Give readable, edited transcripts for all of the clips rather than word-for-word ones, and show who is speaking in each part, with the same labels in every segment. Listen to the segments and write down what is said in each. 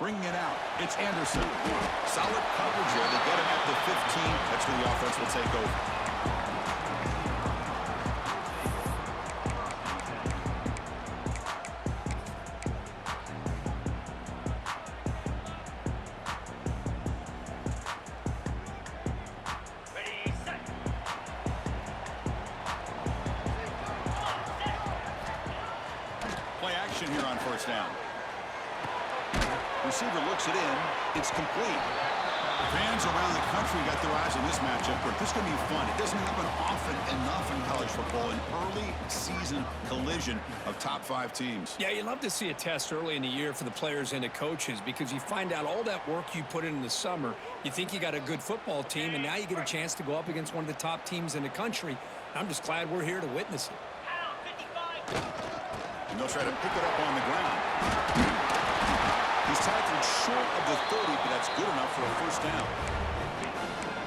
Speaker 1: Bringing it out, it's Anderson. Solid coverage here. They get him at the 15. That's where the offense will take over. Play action here on first down. Receiver looks it in. It's complete. Fans around the country got their eyes on this matchup, but this is going to be fun. It doesn't happen often enough in college football, an early season collision of top 5 teams.
Speaker 2: Yeah, you love to see a test early in the year for the players and the coaches because you find out all that work you put in the summer. You think you got a good football team, and now you get a chance to go up against one of the top teams in the country. I'm just glad we're here to witness it.
Speaker 1: And they'll try to pick it up on the ground. He's tackled short of the 30, but that's good enough for a first down.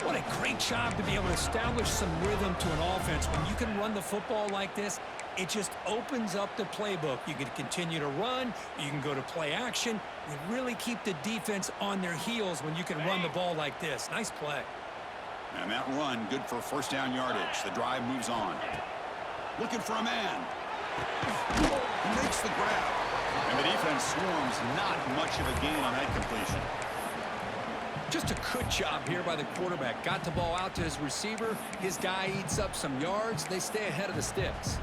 Speaker 2: What a great job to be able to establish some rhythm to an offense. When you can run the football like this, it just opens up the playbook. You can continue to run. You can go to play action. You really keep the defense on their heels when you can run the ball like this. Nice play.
Speaker 1: And that run, good for first down yardage. The drive moves on. Looking for a man. He makes the grab. And the defense swarms, not much of a gain on that completion.
Speaker 2: Just a good job here by the quarterback. Got the ball out to his receiver. His guy eats up some yards. They stay ahead of the sticks.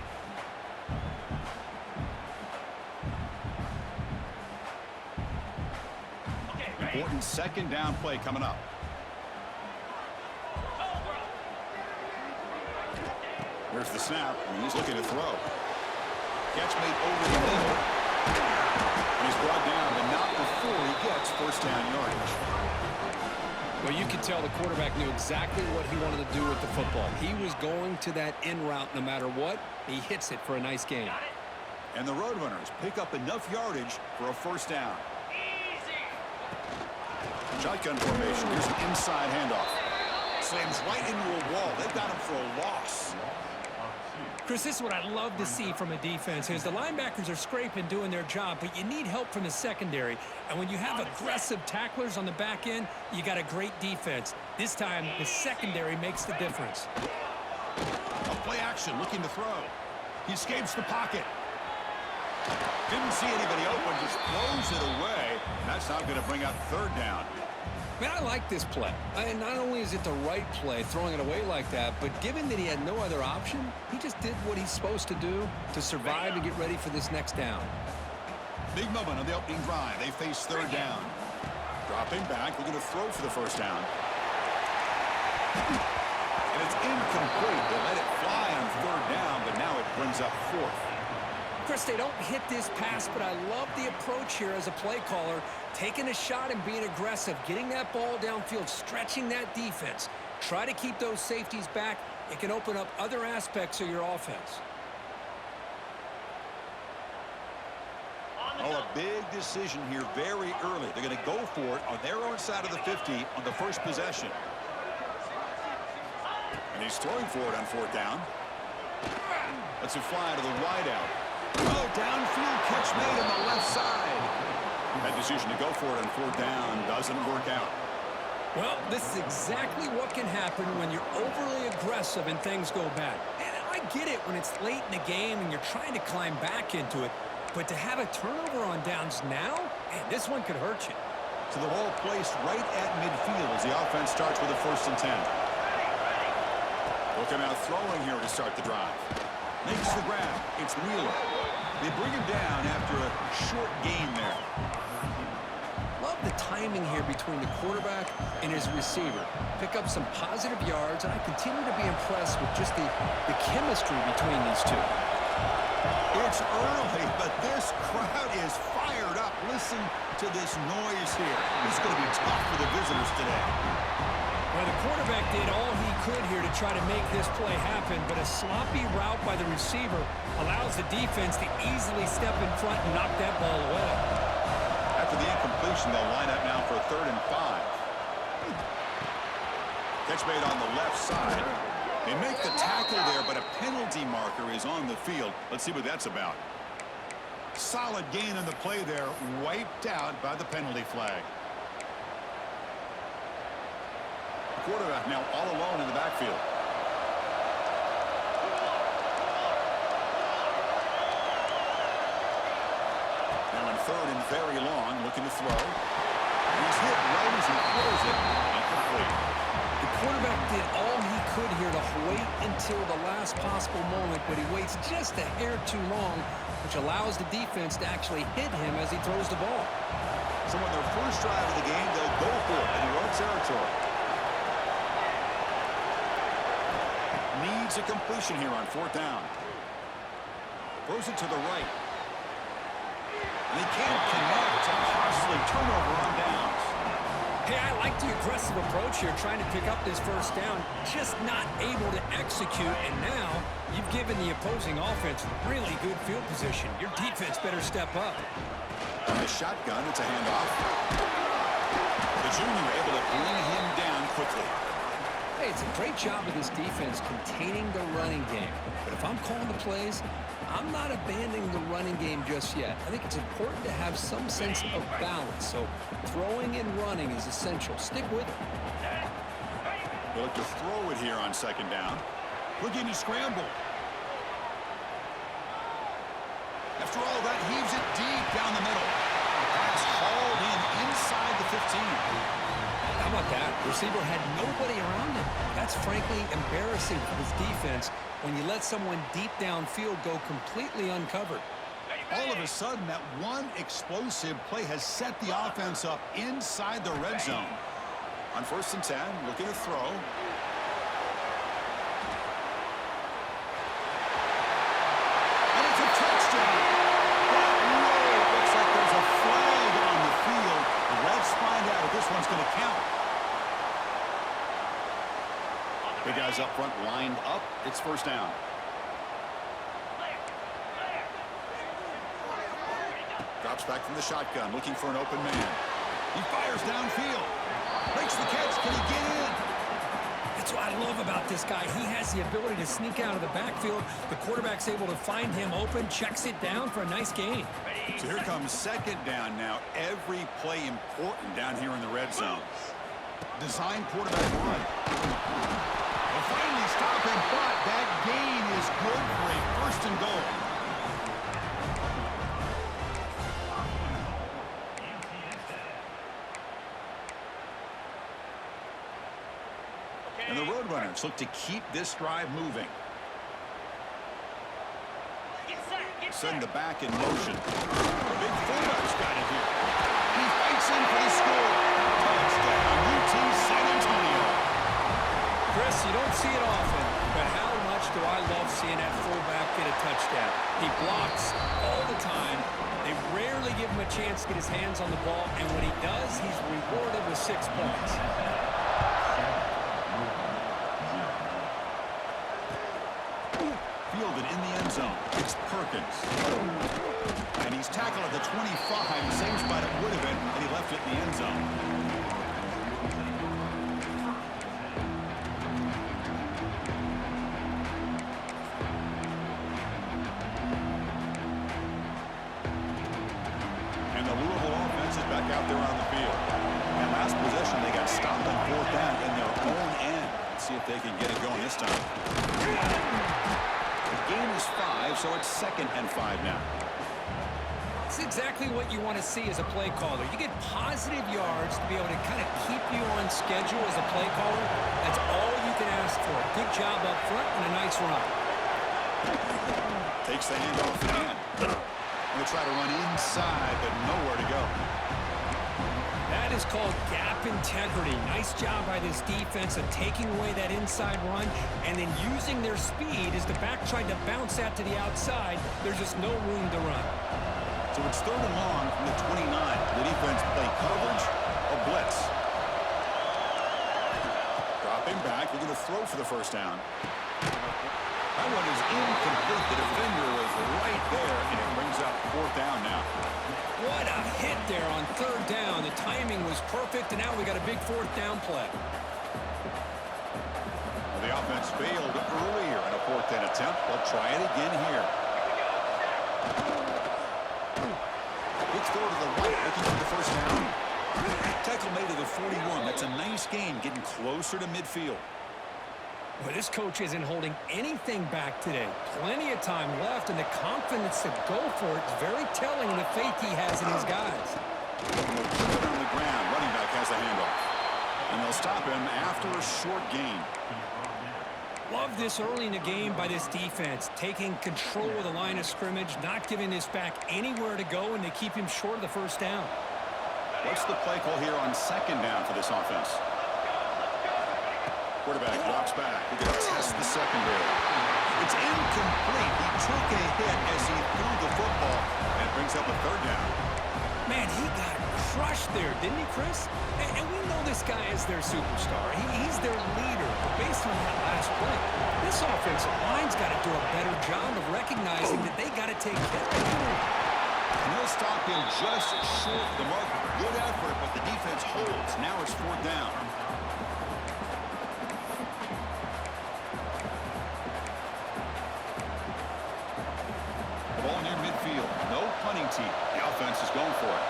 Speaker 1: Important second down play coming up. Here's the snap, and he's looking to throw. Catch made over the middle. And he's brought down, but not before he gets first down yardage.
Speaker 2: Well, you could tell the quarterback knew exactly what he wanted to do with the football. He was going to that in route no matter what. He hits it for a nice gain.
Speaker 1: And the Roadrunners pick up enough yardage for a first down. Shotgun formation. Here's an inside handoff. Slams right into a wall. They've got him for a loss.
Speaker 2: Chris, this is what I love to see from a defense is the linebackers are scraping, doing their job, but you need help from the secondary. And when you have aggressive tacklers on the back end, you got a great defense. This time, the secondary makes the difference.
Speaker 1: A play action, looking to throw. He escapes the pocket. Didn't see anybody open, just throws it away. That's not going to bring up third down.
Speaker 2: Man, I like this play. And not only is it the right play, throwing it away like that, but given that he had no other option, he just did what he's supposed to do to survive and get ready for this next down.
Speaker 1: Big moment on the opening drive. They face third down. Dropping back, looking to throw for the first down. And it's incomplete. They let it fly on third down, but now it brings up fourth.
Speaker 2: Chris, they don't hit this pass, but I love the approach here as a play caller. Taking a shot and being aggressive, getting that ball downfield, stretching that defense. Try to keep those safeties back. It can open up other aspects of your offense.
Speaker 1: Oh, a big decision here very early. They're going to go for it on their own side of the 50 on the first possession. And he's throwing for it on fourth down. That's a fly to the wideout. Oh, downfield catch made on the left side. That decision to go for it on fourth down doesn't work out.
Speaker 2: Well, this is exactly what can happen when you're overly aggressive and things go bad. And I get it when it's late in the game and you're trying to climb back into it. But to have a turnover on downs now, man, this one could hurt you.
Speaker 1: So the ball placed right at midfield as the offense starts with a 1st and 10. Looking out throwing here to start the drive. Makes the grab. It's Wheeler. They bring him down after a short gain there.
Speaker 2: Love the timing here between the quarterback and his receiver. Pick up some positive yards, and I continue to be impressed with just the chemistry between these two.
Speaker 1: It's early, but this crowd is fired up. Listen to this noise here. This is going to be tough for the visitors today.
Speaker 2: Well, the quarterback did all he could here to try to make this play happen, but a sloppy route by the receiver allows the defense to easily step in front and knock that ball away.
Speaker 1: After the incompletion, they'll line up now for a 3rd and 5. Catch made on the left side. They make the tackle there, but a penalty marker is on the field. Let's see what that's about. Solid gain on the play there, wiped out by the penalty flag. The quarterback now all alone in the backfield. Now in third and very long, looking to throw. He's hit right as he throws it. Incomplete.
Speaker 2: The quarterback did all he could here to wait until the last possible moment, but he waits just a hair too long, which allows the defense to actually hit him as he throws the ball.
Speaker 1: So on their first drive of the game, they'll go for it in their own territory. Needs a completion here on fourth down. Throws it to the right. And he can't connect. A costly turnover on downs.
Speaker 2: Hey, I like the aggressive approach here, trying to pick up this first down, just not able to execute, and now you've given the opposing offense really good field position. Your defense better step up.
Speaker 1: On the shotgun, it's a handoff. The junior able to bring him down quickly.
Speaker 2: Hey, it's a great job of this defense containing the running game. But if I'm calling the plays, I'm not abandoning the running game just yet. I think it's important to have some sense of balance. So throwing and running is essential. Stick with it.
Speaker 1: They'll look to throw it here on second down. Looking to scramble. After all that, heaves it deep down the middle. Pass hauled in inside the 15.
Speaker 2: How about that? Receiver had nobody around him. That's frankly embarrassing for his defense when you let someone deep downfield go completely uncovered.
Speaker 1: All of a sudden, that one explosive play has set the offense up inside the red zone. On first and 10, looking to throw. And it's a touchdown. It looks like there's a flag on the field. Let's find out if this one's going to count. The guys up front lined up. It's first down. Drops back from the shotgun, looking for an open man. He fires downfield. Makes the catch. Can he get in?
Speaker 2: That's what I love about this guy. He has the ability to sneak out of the backfield. The quarterback's able to find him open, checks it down for a nice gain.
Speaker 1: So here comes second down now. Every play important down here in the red zone. Design quarterback run. They'll finally stop him, but that gain is good for a first and goal. And the Roadrunners look to keep this drive moving. Send the back in motion. The big fullback's got it here. He fights in for the score. Touchdown, UT San Antonio.
Speaker 2: Chris, you don't see it often, but how much do I love seeing that fullback get a touchdown? He blocks all the time. They rarely give him a chance to get his hands on the ball, and when he does, he's rewarded with 6 points.
Speaker 1: Fielded in the end zone. It's Perkins. And he's tackled at the 25, the same spot it would have been, and he left it in the end zone. And the Louisville offense is back out there on the field. And last possession, they got stopped on fourth down in their own end. Let's see if they can get it going this time. The game is 5, so it's 2nd and 5 now.
Speaker 2: It's exactly what you want to see as a play caller. You get positive yards to be able to kind of keep you on schedule as a play caller. That's all you can ask for. Good job up front and a nice run.
Speaker 1: Takes the handoff again. Going to try to run inside, but nowhere to go.
Speaker 2: That is called gap integrity. Nice job by this defense of taking away that inside run and then using their speed as the back tried to bounce that to the outside. There's just no room to run.
Speaker 1: So it's 3rd and long from the 29. The defense play coverage or blitz. Dropping back. We're going to throw for the first down. That one is incomplete. The defender was right there, and it brings up 4th down now.
Speaker 2: What a hit there on 3rd down. The timing was perfect, and now we got a big 4th down play.
Speaker 1: Well, the offense failed earlier in a 4th down attempt. They'll try it again here. quick throw to the right, looking for the first down. Tackle made to the 41. That's a nice gain, getting closer to midfield.
Speaker 2: Well, this coach isn't holding anything back today. Plenty of time left, and the confidence to go for it is very telling in the faith he has in his guys.
Speaker 1: And they'll keep it on the ground. Running back has the handoff. And they'll stop him after a short gain.
Speaker 2: Love this early in the game by this defense, taking control of the line of scrimmage, not giving this back anywhere to go, and they keep him short of the first down.
Speaker 1: What's the play call here on second down for this offense? Quarterback drops back. We're going to test the secondary. It's incomplete. He took a hit as he threw the football, and it brings up a third down.
Speaker 2: Man, he got crushed there, didn't he, Chris? And we know this guy is their superstar. He's their leader. But based on that last play, this offensive line's got to do a better job of recognizing that they got to take care of him.
Speaker 1: And he'll stop him just short of the mark. Good effort, but the defense holds. Now it's fourth down. Ball near midfield. No punting team. The offense is going for it.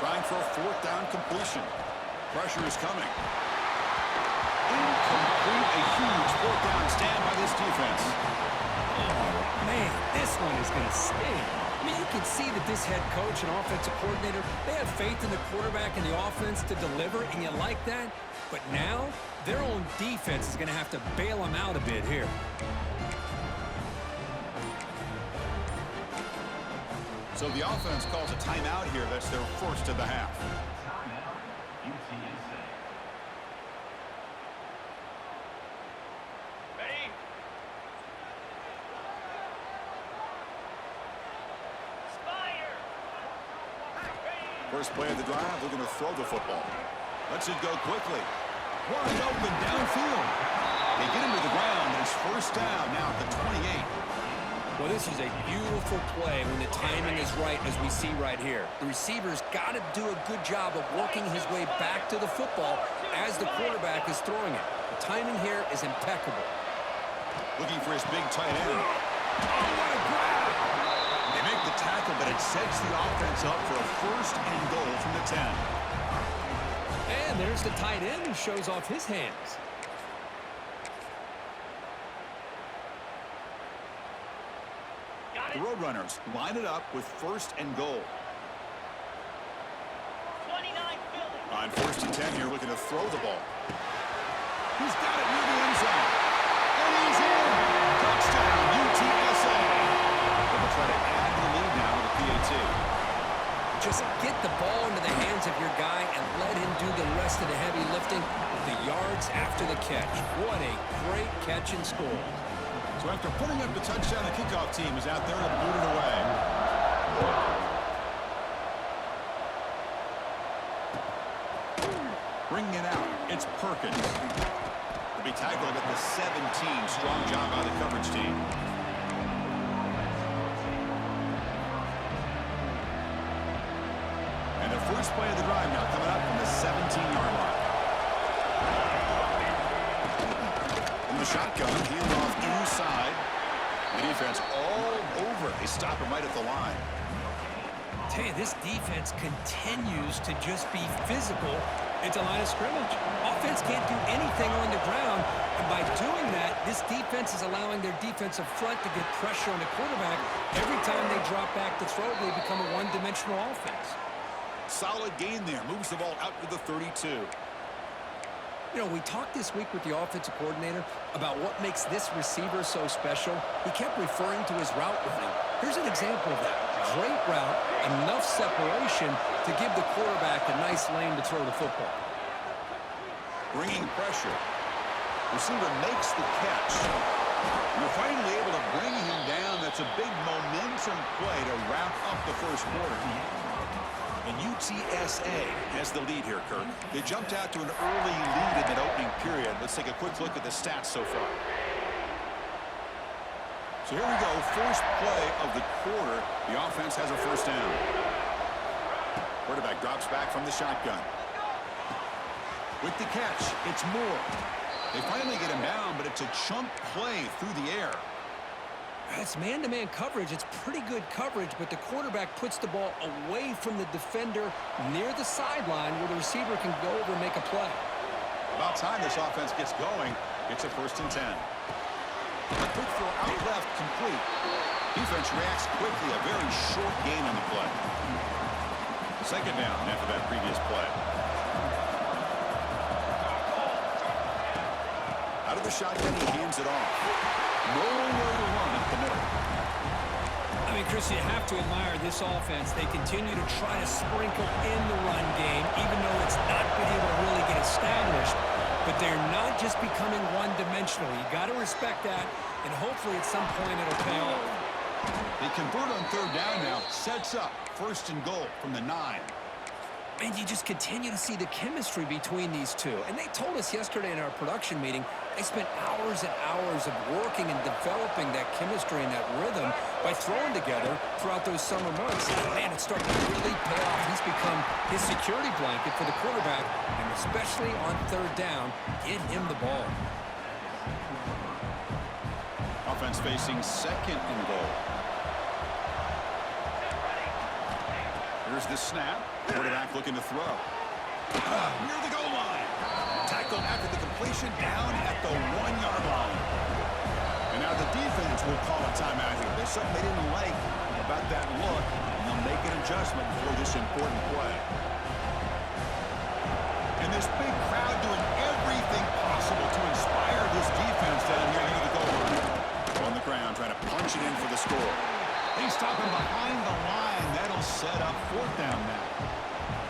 Speaker 1: Trying for a fourth down completion. Pressure is coming. Incomplete. A huge fourth down stand by this defense.
Speaker 2: Oh, man, this one is going to sting. I mean, you can see that this head coach and offensive coordinator, they have faith in the quarterback and the offense to deliver, and you like that. But now, their own defense is going to have to bail them out a bit here.
Speaker 1: So the offense calls a timeout here. That's their first of the half. First play of the drive, they're going to throw the football. Lets it go quickly. Wide open downfield. They get him to the ground, and it's first down now at the 28.
Speaker 2: Well, this is a beautiful play when the timing is right, as we see right here. The receiver's got to do a good job of working his way back to the football as the quarterback is throwing it. The timing here is impeccable.
Speaker 1: Looking for his big tight end. Oh, what a grab! They make the tackle, but it sets the offense up for a first and goal from the 10.
Speaker 2: And there's the tight end who shows off his hands.
Speaker 1: The Roadrunners line it up with first and goal.
Speaker 3: 29 Philly.
Speaker 1: On first and 10 here, looking to throw the ball. He's got it near the end zone. And he's in. Touchdown, UTSA. They'll try to add the lead now to the PAT.
Speaker 2: Just get the ball into the hands of your guy and let him do the rest of the heavy lifting with the yards after the catch. What a great catch and score.
Speaker 1: So after putting up the touchdown, the kickoff team is out there to boot it away. Bringing it out, it's Perkins. He'll be tackled at the 17. Strong job by the coverage team. And the first play of the drive now coming up from the 17-yard line. In the shotgun, healed off inside. The defense all over it. They stop him right at the line.
Speaker 2: Tell you, this defense continues to just be physical at the line of scrimmage. Offense can't do anything on the ground, and by doing that, this defense is allowing their defensive front to get pressure on the quarterback. Every time they drop back to throw, they become a one-dimensional offense.
Speaker 1: Solid gain there. Moves the ball out to the 32.
Speaker 2: You know, we talked this week with the offensive coordinator about what makes this receiver so special. He kept referring to his route running. Here's an example of that. Great route, enough separation to give the quarterback a nice lane to throw the football.
Speaker 1: Bringing pressure. Receiver makes the catch. You're finally able to bring him down. That's a big momentum play to wrap up the first quarter. And UTSA has the lead here, Kirk. They jumped out to an early lead in that opening period. Let's take a quick look at the stats so far. So here we go. First play of the quarter. The offense has a first down. Quarterback drops back from the shotgun. With the catch, it's Moore. They finally get him down, but it's a chunk play through the air.
Speaker 2: It's man-to-man coverage. It's pretty good coverage, but the quarterback puts the ball away from the defender near the sideline where the receiver can go over and make a play.
Speaker 1: About time this offense gets going. It's a 1st and 10. A quick throw out left, complete. Defense reacts quickly, a very short gain on the play. 2nd down after that previous play. Out of the shotgun, he hands it off. Nowhere to run up the middle.
Speaker 2: I mean, Chris, you have to admire this offense. They continue to try to sprinkle in the run game, even though it's not been able to really get established. But they're not just becoming one-dimensional. You got to respect that, and hopefully at some point it'll pay off.
Speaker 1: They convert on 3rd down now. Sets up 1st and goal from the 9.
Speaker 2: And you just continue to see the chemistry between these two. And they told us yesterday in our production meeting, they spent hours and hours of working and developing that chemistry and that rhythm by throwing together throughout those summer months. And man, it's starting to really pay off. He's become his security blanket for the quarterback, and especially on 3rd down, get him the ball.
Speaker 1: Offense facing 2nd and goal. Here's the snap. Quarterback looking to throw. Near the goal line. Tackled after the completion, down at the 1-yard line. And now the defense will call a timeout here. There's something they didn't like about that look, and they'll make an adjustment for this important play. And this big crowd doing everything possible to inspire this defense down here near the goal line. On the ground, trying to punch it in for the score. They stop him behind the line. That'll set up 4th down now.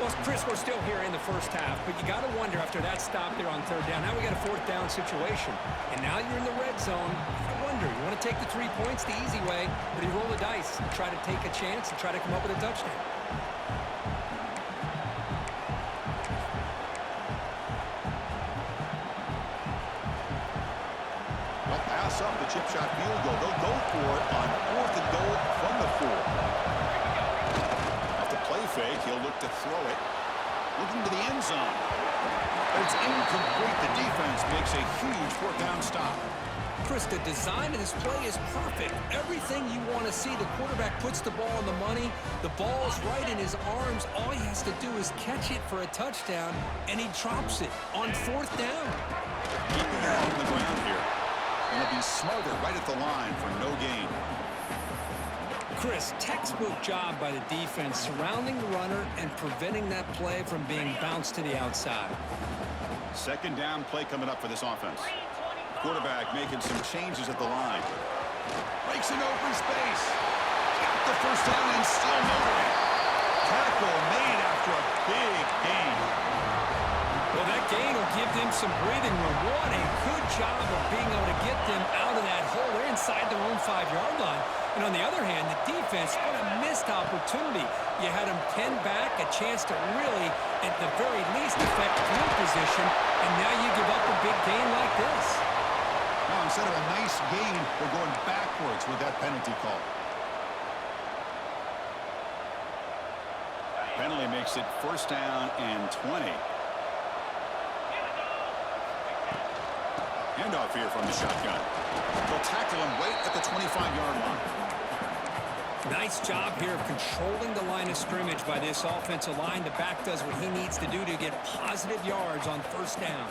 Speaker 2: Well, Chris, we're still here in the 1st half, but you got to wonder after that stop there on 3rd down. Now we got a 4th down situation, and now you're in the red zone. I wonder, you want to take the 3 points the easy way, or do you roll the dice and try to take a chance and try to come up with a touchdown?
Speaker 1: They'll pass up the chip shot field goal. They'll go for it on 4th and goal from the 4. Play fake, he'll look to throw it. Looking to the end zone. But it's incomplete. The defense makes a huge 4th down stop.
Speaker 2: Chris, the design of this play is perfect. Everything you want to see. The quarterback puts the ball on the money. The ball's right in his arms. All he has to do is catch it for a touchdown, and he drops it on 4th down.
Speaker 1: Keeping it on the ground here. And he'll be smothered right at the line for no gain.
Speaker 2: Chris, textbook job by the defense surrounding the runner and preventing that play from being bounced to the outside.
Speaker 1: 2nd down play coming up for this offense. Quarterback making some changes at the line. Breaks an open space. Got the 1st down and still moving. Tackle made after a big gain.
Speaker 2: Well, that gain will give them some breathing room. What a good job of being able to get them out of that hole. They're inside their own 5-yard line. And on the other hand, the defense, what a missed opportunity. You had them pinned back, a chance to really, at the very least, affect field position, and now you give up a big gain like this.
Speaker 1: Now, instead of a nice gain, they're going backwards with that penalty call. Penalty makes it 1st down and 20. Handoff here from the shotgun. They'll tackle him right at the 25-yard line.
Speaker 2: Nice job here of controlling the line of scrimmage by this offensive line. The back does what he needs to do to get positive yards on 1st down.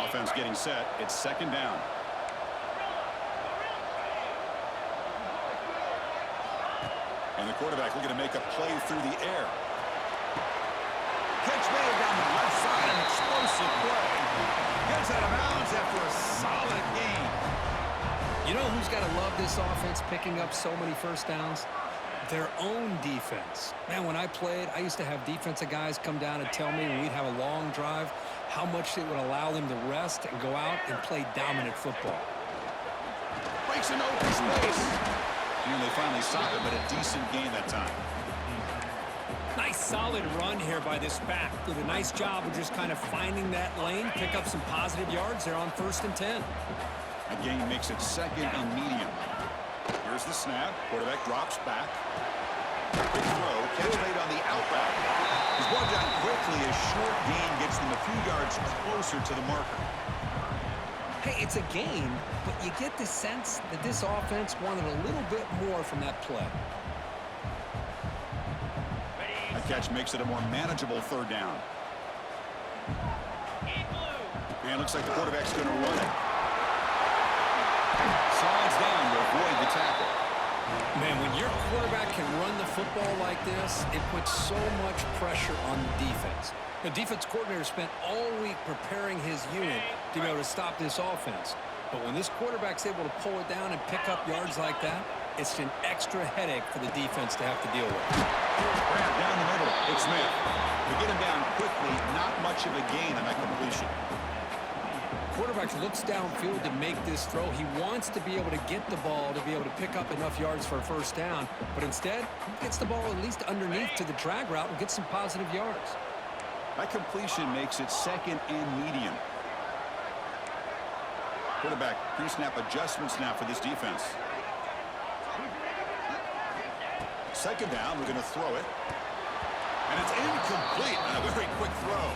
Speaker 1: Offense getting set. It's 2nd down. And the quarterback looking to make a play through the air. Catch made down the left side, an explosive play. Gets out of bounds after a solid gain.
Speaker 2: You know who's got to love this offense picking up so many 1st downs? Their own defense. Man, when I played, I used to have defensive guys come down and tell me when we'd have a long drive how much it would allow them to rest and go out and play dominant football.
Speaker 1: Breaks an open space. And they finally stop it, but a decent gain that time.
Speaker 2: Nice solid run here by this back. Did a nice job of just kind of finding that lane, pick up some positive yards there on 1st and 10.
Speaker 1: That gain makes it 2nd and medium. Here's the snap. Quarterback drops back. Quick throw. Catch made on the out route. He's brought down quickly. A short gain gets them a few yards closer to the marker.
Speaker 2: Hey, it's a game, but you get the sense that this offense wanted a little bit more from that play.
Speaker 1: That catch makes it a more manageable third down. And looks like the quarterback's going to run it. Slides down to avoid the tackle.
Speaker 2: Man, when your quarterback can run the football like this, it puts so much pressure on the defense. The defense coordinator spent all week preparing his unit to be able to stop this offense. But when this quarterback's able to pull it down and pick up yards like that, it's an extra headache for the defense to have to deal with.
Speaker 1: Grab down the middle. It's Smith. To get him down quickly, not much of a gain on that completion.
Speaker 2: Quarterback looks downfield to make this throw. He wants to be able to get the ball to be able to pick up enough yards for a first down. But instead, he gets the ball at least underneath to the drag route and gets some positive yards.
Speaker 1: That completion makes it second and medium. Quarterback pre-snap adjustments now for this defense. Second down, we're going to throw it. And it's incomplete on a very quick throw.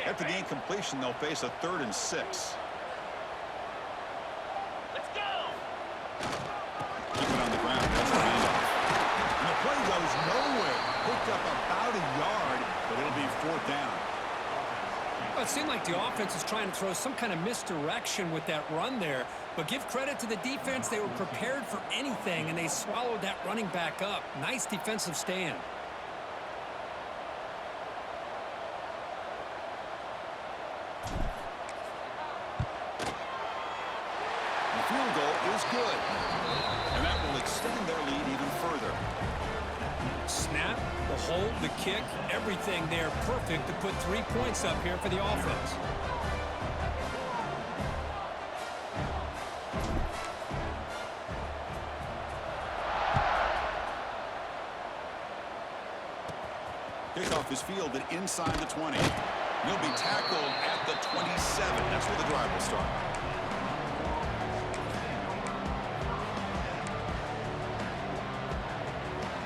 Speaker 1: After the incompletion, they'll face a 3rd and 6.
Speaker 3: Let's go.
Speaker 1: Keep it on the ground. That's the handoff. And the play goes nowhere. Picked up about a yard, but it'll be 4th down.
Speaker 2: Well, it seemed like the offense is trying to throw some kind of misdirection with that run there. But give credit to the defense. They were prepared for anything, and they swallowed that running back up. Nice defensive stand.
Speaker 1: Field goal is good. And that will extend their lead even further.
Speaker 2: Snap, the hold, the kick, everything there perfect to put 3 points up here for the offense.
Speaker 1: Kickoff is fielded inside the 20. He'll be tackled at the 27. That's where the drive will start.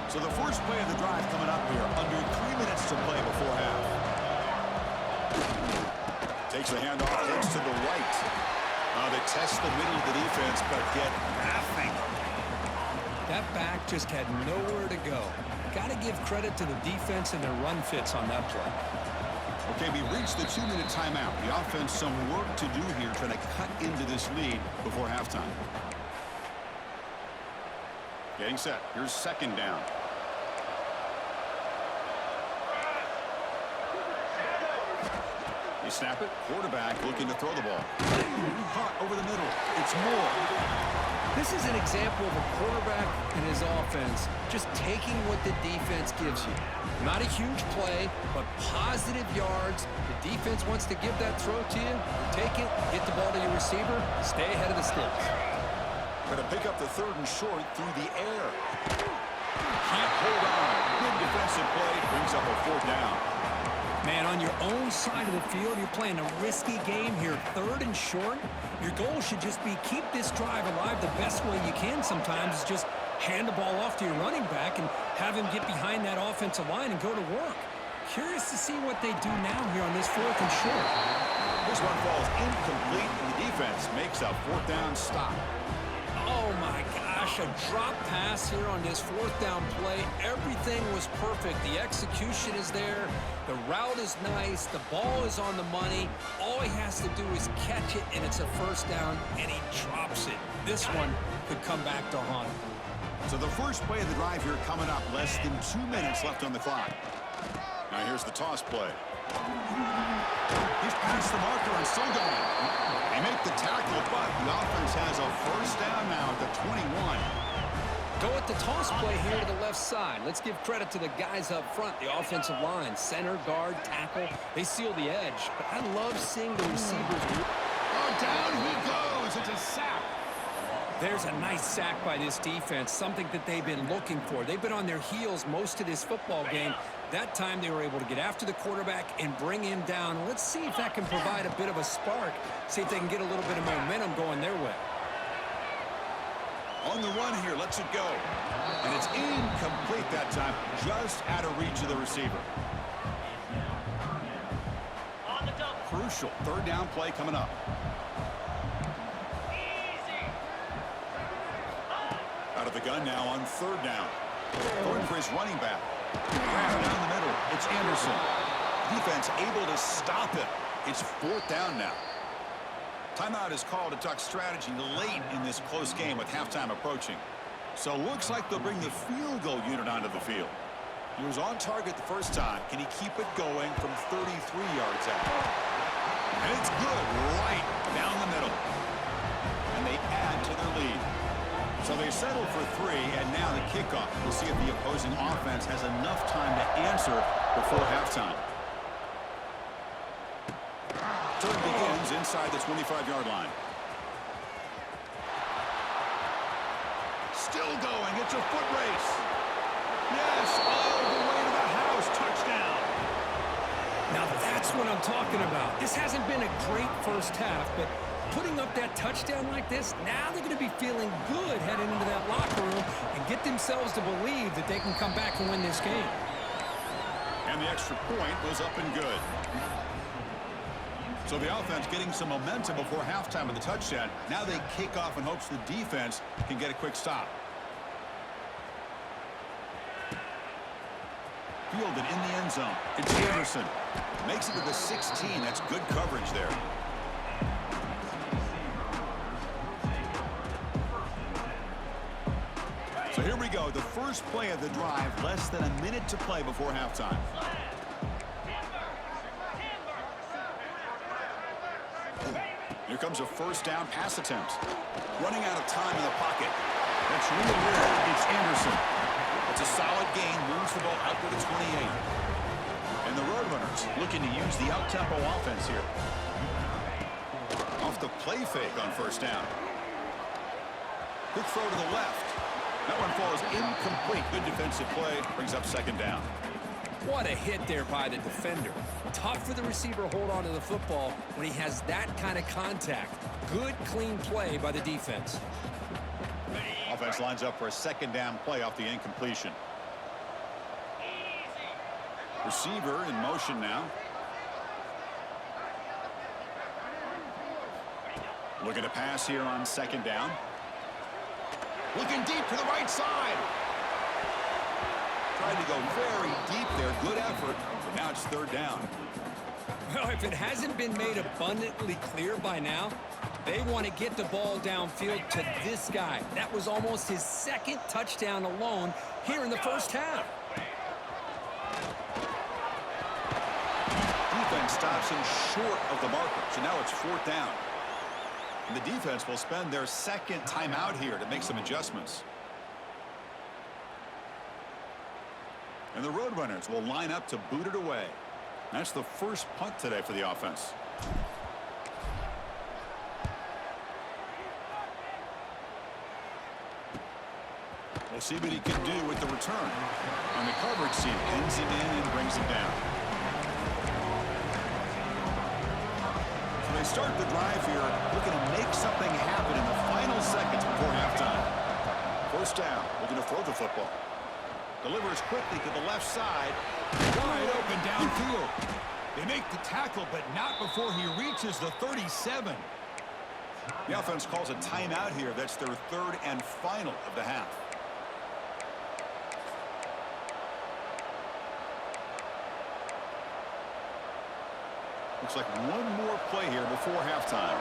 Speaker 1: So the first play of the drive coming up here, under 3 minutes to play before half. Takes a handoff, looks to the right. They test the middle of the defense, but get nothing.
Speaker 2: That back just had nowhere to go. Got to give credit to the defense and their run fits on that play.
Speaker 1: Okay, we reached the 2-minute timeout. The offense some work to do here, trying to cut into this lead before halftime. Getting set. Here's second down. You snap it. Quarterback looking to throw the ball. Caught over the middle. It's Moore.
Speaker 2: This is an example of a quarterback and his offense just taking what the defense gives you. Not a huge play, but positive yards. The defense wants to give that throw to you. Take it, get the ball to your receiver, stay ahead of the sticks.
Speaker 1: Going to pick up the 3rd and short through the air. Can't hold on. Good defensive play. Brings up a 4th down.
Speaker 2: Man, on your own side of the field, you're playing a risky game here. 3rd and short. Your goal should just be keep this drive alive the best way you can sometimes. Is just hand the ball off to your running back and have him get behind that offensive line and go to work. Curious to see what they do now here on this 4th and short.
Speaker 1: This one falls incomplete, and the defense makes a 4th down stop.
Speaker 2: Oh, my gosh, a drop pass here on this 4th down play. Everything was perfect. The execution is there. The route is nice. The ball is on the money. All he has to do is catch it, and it's a 1st down, and he drops it. This one could come back to haunt him.
Speaker 1: So the first play of the drive here coming up. Less than 2 minutes left on the clock. Now here's the toss play. He's past the marker and still going. They make the tackle, but the offense has a 1st down now at the 21.
Speaker 2: Go at the toss play here to the left side. Let's give credit to the guys up front, the offensive line, center, guard, tackle. They seal the edge. But I love seeing the receivers.
Speaker 1: Oh, down he goes. It's a sack.
Speaker 2: There's a nice sack by this defense, something that they've been looking for. They've been on their heels most of this football game. That time they were able to get after the quarterback and bring him down. Let's see if that can provide a bit of a spark. See if they can get a little bit of momentum going their way.
Speaker 1: On the run here, lets it go. And it's incomplete that time, just out of reach of the receiver. Crucial third down play coming up. Out of the gun now on third down. Going for his running back. Down the middle, it's Anderson. Defense able to stop it. It's fourth down now. Timeout is called to talk strategy late in this close game with halftime approaching. So looks like they'll bring the field goal unit onto the field. He was on target the first time. Can he keep it going from 33 yards out? And it's good right down the middle. And they add to their lead. So they settle for 3, and now the kickoff. We'll see if the opposing offense has enough time to answer before halftime. Turn begins inside the 25-yard line. Still going. It's a foot race. Yes, all the way to the house. Touchdown.
Speaker 2: Now that's what I'm talking about. This hasn't been a great first half, but putting up that touchdown like this, now they're going to be feeling good heading into that locker room and get themselves to believe that they can come back and win this game.
Speaker 1: And the extra point was up and good. So the offense getting some momentum before halftime with the touchdown. Now they kick off in hopes the defense can get a quick stop. Fielded in the end zone. It's Anderson. Makes it to the 16. That's good coverage there. So here we go. The first play of the drive. Less than a minute to play before halftime. Here comes a first down pass attempt. Running out of time in the pocket. That's really weird. It's Anderson. It's a solid gain. Moves the ball out to the 28. And the Roadrunners looking to use the out-tempo offense here. Off the play fake on first down. Quick throw to the left. That one falls incomplete. Good defensive play. Brings up second down.
Speaker 2: What a hit there by the defender. Tough for the receiver to hold on to the football when he has that kind of contact. Good, clean play by the defense.
Speaker 1: Offense lines up for a second down play off the incompletion. Receiver in motion now. Looking to pass here on second down. Looking deep to the right side. Tried to go very deep there. Good effort. But now it's third down.
Speaker 2: Well, if it hasn't been made abundantly clear by now, they want to get the ball downfield to this guy. That was almost his second touchdown alone here in the first half.
Speaker 1: Defense stops him short of the marker. So now it's fourth down. And the defense will spend their second timeout here to make some adjustments. And the Roadrunners will line up to boot it away. That's the first punt today for the offense. We'll see what he can do with the return. And the coverage team pins him in and brings him down. So they start the drive here, looking to make something happen in the final seconds before halftime. First down, looking to throw the football. Delivers quickly to the left side. Wide open downfield. They make the tackle, but not before he reaches the 37. The offense calls a timeout here. That's their third and final of the half. Looks like one more play here before halftime.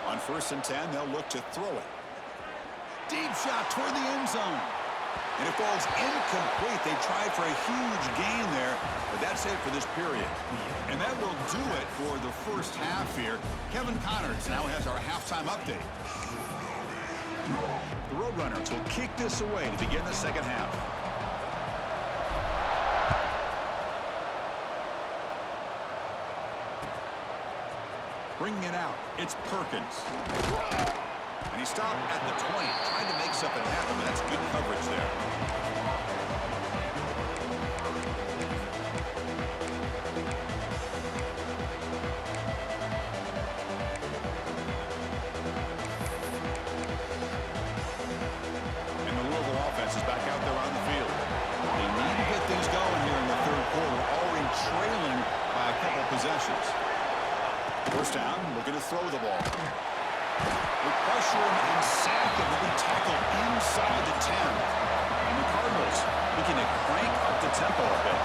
Speaker 1: On 1st and 10, they'll look to throw it. Deep shot toward the end zone. And it falls incomplete. They tried for a huge gain there, but that's it for this period. And that will do it for the first half here. Kevin Connors now has our halftime update. The Roadrunners will kick this away to begin the second half. Bringing it out, it's Perkins. And he stopped at the 20, trying to make something happen, but that's good coverage there. And the Louisville offense is back out there on the field. They need to get things going here in the third quarter, already trailing by a couple possessions. First down, looking to throw the ball. With pressure and sack, it will be tackled inside the 10. And the Cardinals looking to crank up the tempo a bit.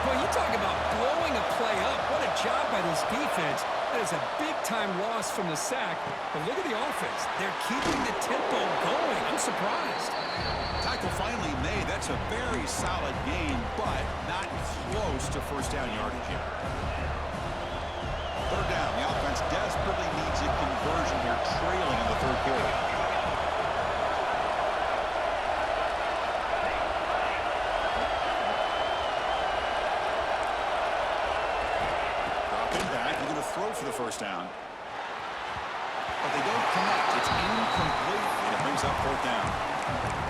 Speaker 2: Well, you talk about blowing a play up. What a job by this defense. That is a big-time loss from the sack. But look at the offense. They're keeping the tempo going. I'm surprised.
Speaker 1: Tackle finally made. That's a very solid gain, but not close to first down yardage yet. Third down. The offense desperately needs a conversion here, trailing in the third quarter. Dropping back. They're going to throw for the first down. But they don't connect. It's incomplete, and it brings up fourth down.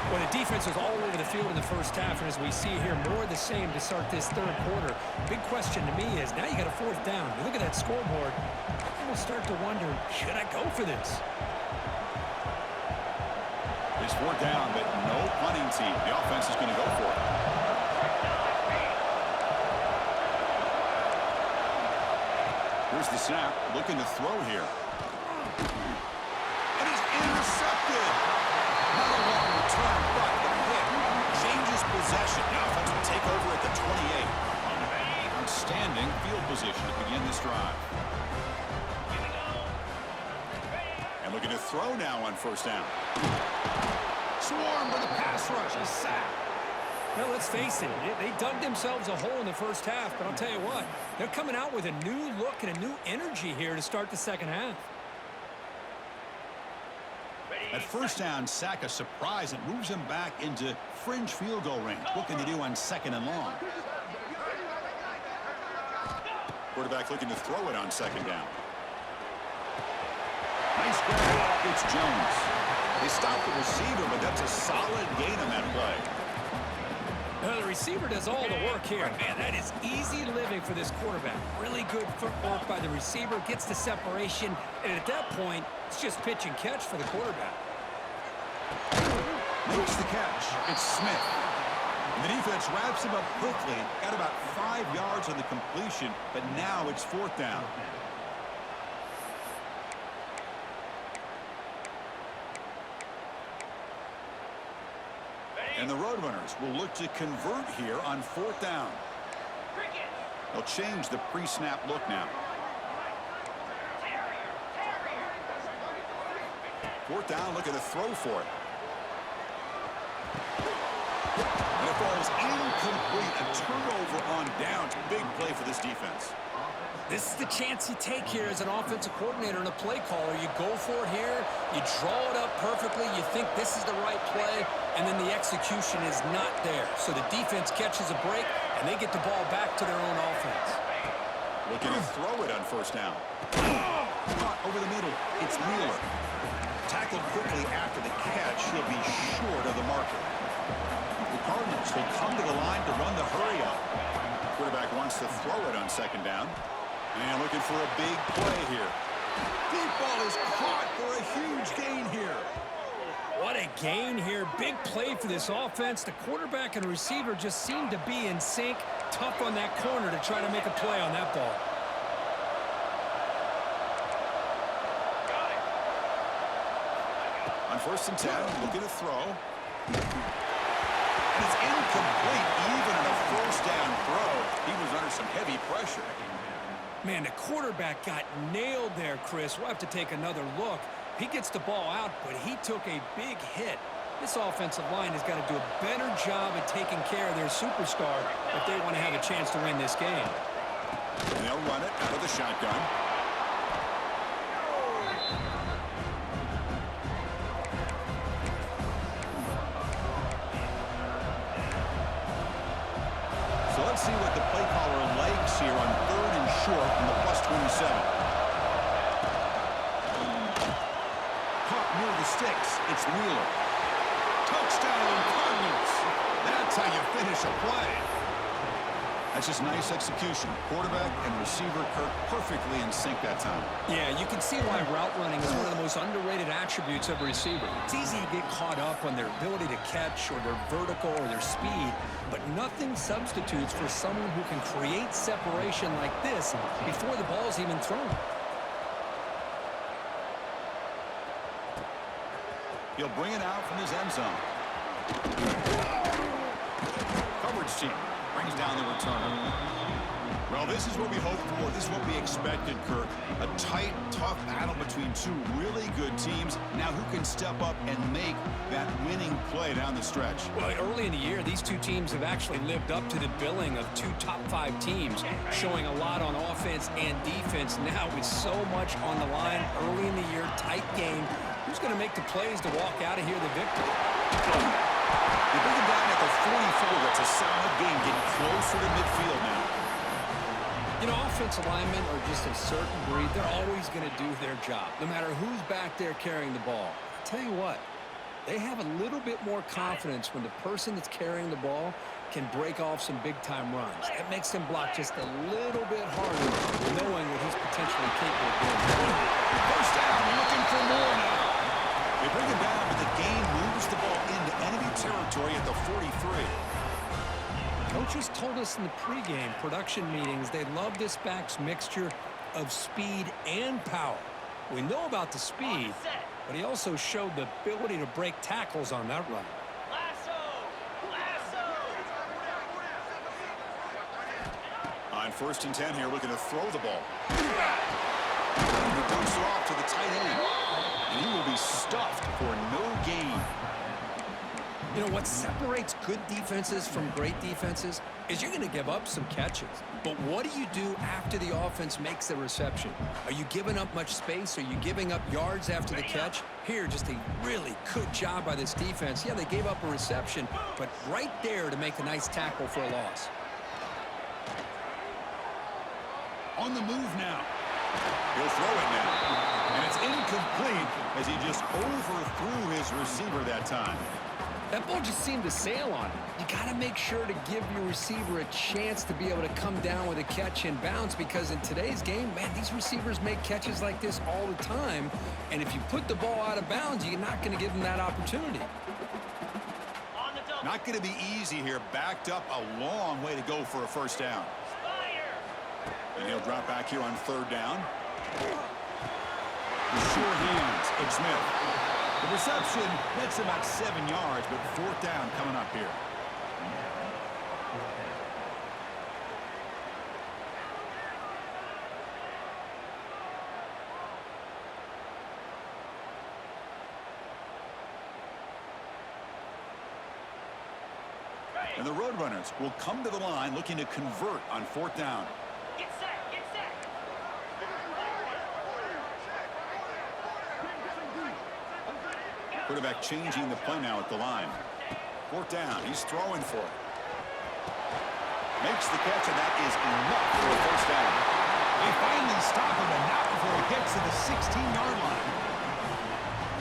Speaker 2: Well, the defense was all over the field in the first half, and as we see here, more of the same to start this third quarter. Big question to me is, now you got a fourth down. You look at that scoreboard, you will start to wonder, should I go for this?
Speaker 1: It's fourth down, but no punting team. The offense is going to go for it. Here's the snap, looking to throw here. And he's intercepted. Not a long return, but the pick changes possession. The offense will take over at the 28. Outstanding field position to begin this drive. And looking to throw now on first down. Swarmed with a pass rush, a sack.
Speaker 2: Well, let's face it, they dug themselves a hole in the first half, but I'll tell you what, they're coming out with a new look and a new energy here to start the second half.
Speaker 1: At first down, sack a surprise. It moves him back into fringe field goal range. What can they do on second and long? Quarterback looking to throw it on second down. Nice grab. It's Jones. They stop the receiver, but that's a solid gain on that play.
Speaker 2: Well, the receiver does all the work here. Man, that is easy living for this quarterback. Really good footwork by the receiver, gets the separation, and at that point, it's just pitch and catch for the quarterback.
Speaker 1: Makes the catch. It's Smith. And the defense wraps him up quickly. Got about 5 yards on the completion, but now it's fourth down. And the Roadrunners will look to convert here on fourth down. They'll change the pre-snap look now. Fourth down, looking to throw for it. And it falls incomplete. A turnover on downs. Big play for this defense.
Speaker 2: This is the chance you take here as an offensive coordinator and a play caller. You go for it here, you draw it up perfectly, you think this is the right play, and then the execution is not there. So the defense catches a break, and they get the ball back to their own offense.
Speaker 1: Looking to throw it on first down. Caught over the middle. It's Wheeler. Tackled quickly after the catch. He'll be short of the marker. The Cardinals will come to the line to run the hurry up. Quarterback wants to throw it on second down. And looking for a big play here. Deep ball is caught for a huge gain here.
Speaker 2: What a gain here. Big play for this offense. The quarterback and receiver just seem to be in sync. Tough on that corner to try to make a play on that ball.
Speaker 1: On first and 10, looking to throw. And it's incomplete, even on a first down throw. He was under some heavy pressure.
Speaker 2: Man, the quarterback got nailed there, Chris. We'll have to take another look. He gets the ball out, but he took a big hit. This offensive line has got to do a better job at taking care of their superstar if they want to have a chance to win this game.
Speaker 1: And they'll run it out of the shotgun. So let's see what the play caller likes here on third and short from the +27. sticks. It's Wheeler. Touchdown, Cardinals. That's how you finish a play. That's just nice execution. Quarterback and receiver Kirk perfectly in sync that time.
Speaker 2: Yeah, you can see why route running is one of the most underrated attributes of a receiver. It's easy to get caught up on their ability to catch or their vertical or their speed, but nothing substitutes for someone who can create separation like this before the ball's even thrown.
Speaker 1: He'll bring it out from his end zone. Coverage team brings down the returner. Well, this is what we hoped for. This is what we expected, Kirk. A tight, tough battle between two really good teams. Now who can step up and make that winning play down the stretch?
Speaker 2: Well, early in the year, these two teams have actually lived up to the billing of two top-5 teams, showing a lot on offense and defense. Now with so much on the line early in the year, tight game, who's going to make the plays to walk out of here the victor?
Speaker 1: They bring him down at the 44. That's a solid game, getting closer to midfield now.
Speaker 2: You know, offensive linemen are just a certain breed. They're always going to do their job, no matter who's back there carrying the ball. I'll tell you what, they have a little bit more confidence when the person that's carrying the ball can break off some big-time runs. It makes them block just a little bit harder, knowing what he's potentially capable of doing.
Speaker 1: First down, looking for more now. They bring him down, but the game moves the ball into enemy territory at the 43.
Speaker 2: Coaches told us in the pregame production meetings they love this back's mixture of speed and power. We know about the speed, but he also showed the ability to break tackles on that run.
Speaker 1: On 1st and 10 here, looking to throw the ball. He dumps it off to the tight end, and he will be stuffed for no gain.
Speaker 2: You know, what separates good defenses from great defenses is you're going to give up some catches. But what do you do after the offense makes the reception? Are you giving up much space? Are you giving up yards after the catch? Here, just a really good job by this defense. Yeah, they gave up a reception, but right there to make a nice tackle for a loss.
Speaker 1: On the move now. He'll throw it now. And it's incomplete as he just overthrew his receiver that time.
Speaker 2: That ball just seemed to sail on him. You got to make sure to give your receiver a chance to be able to come down with a catch and bounce, because in today's game, man, these receivers make catches like this all the time. And if you put the ball out of bounds, you're not going to give them that opportunity.
Speaker 1: Not going to be easy here. Backed up a long way to go for a first down. And he'll drop back here on 3rd down. The sure hands of Smith. The reception nets about 7 yards, but 4th down coming up here. And the Roadrunners will come to the line looking to convert on 4th down.
Speaker 3: Get set, get set.
Speaker 1: Quarterback changing the play now at the line. 4th down. He's throwing for it. Makes the catch, and that is enough for a first down. They finally stop him, and not before he gets to the 16-yard line.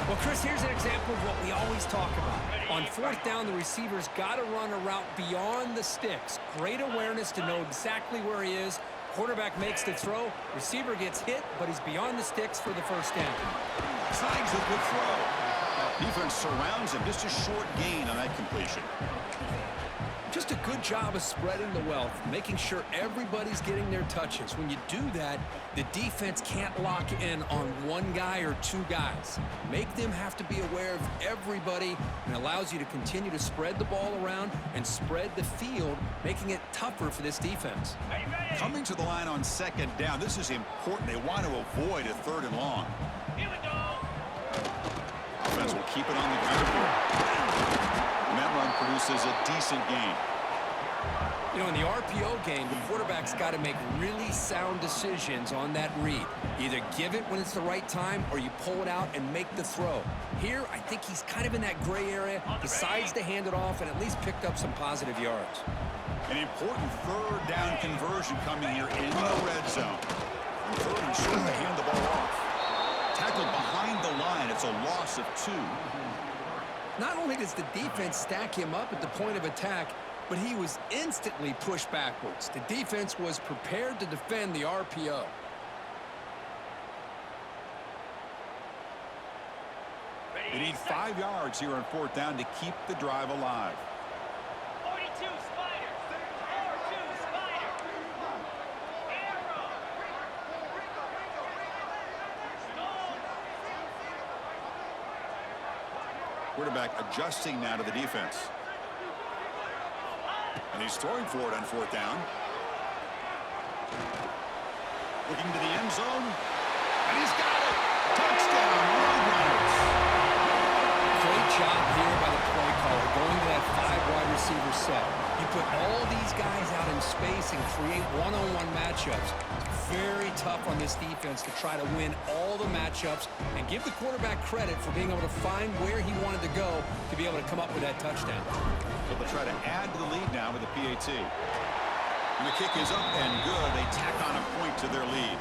Speaker 2: Well, Chris, here's an example of what we always talk about. On 4th down, the receiver's got to run a route beyond the sticks. Great awareness to know exactly where he is. Quarterback makes the throw. Receiver gets hit, but he's beyond the sticks for the first down.
Speaker 1: Slides a good throw. Defense surrounds him. Just a short gain on that completion.
Speaker 2: Just a good job of spreading the wealth, making sure everybody's getting their touches. When you do that, the defense can't lock in on one guy or two guys. Make them have to be aware of everybody, and allows you to continue to spread the ball around and spread the field, making it tougher for this defense.
Speaker 1: Coming to the line on 2nd down, this is important. They want to avoid a 3rd and long.
Speaker 3: Here we go.
Speaker 1: Offense will keep it on the ground here. And that run produces a decent gain.
Speaker 2: You know, in the RPO game, the quarterback's got to make really sound decisions on that read. Either give it when it's the right time, or you pull it out and make the throw. Here, I think he's kind of in that gray area, decides to hand it off, and at least picked up some positive yards.
Speaker 1: An important 3rd down conversion coming here in the red zone. 3rd and short to hand the ball off. Tackled behind the line. It's a loss of 2.
Speaker 2: Not only does the defense stack him up at the point of attack, but he was instantly pushed backwards. The defense was prepared to defend the RPO.
Speaker 1: They need 5 yards here on 4th down to keep the drive alive.
Speaker 3: 42 Spiders. 42 Spiders. Arrow.
Speaker 1: Quarterback adjusting now to the defense. And he's throwing for it on 4th down. Looking to the end zone. And he's got it. Touchdown, Roadrunners.
Speaker 2: Great job here by the play caller, going to that 5 wide receiver set. You put all these guys out in space and create one-on-one matchups. It's very tough on this defense to try to win all the matchups and give the quarterback credit for being able to find where he wanted to go to be able to come up with that touchdown.
Speaker 1: So they'll try to add to the lead now with the PAT. And the kick is up and good. They tack on a point to their lead.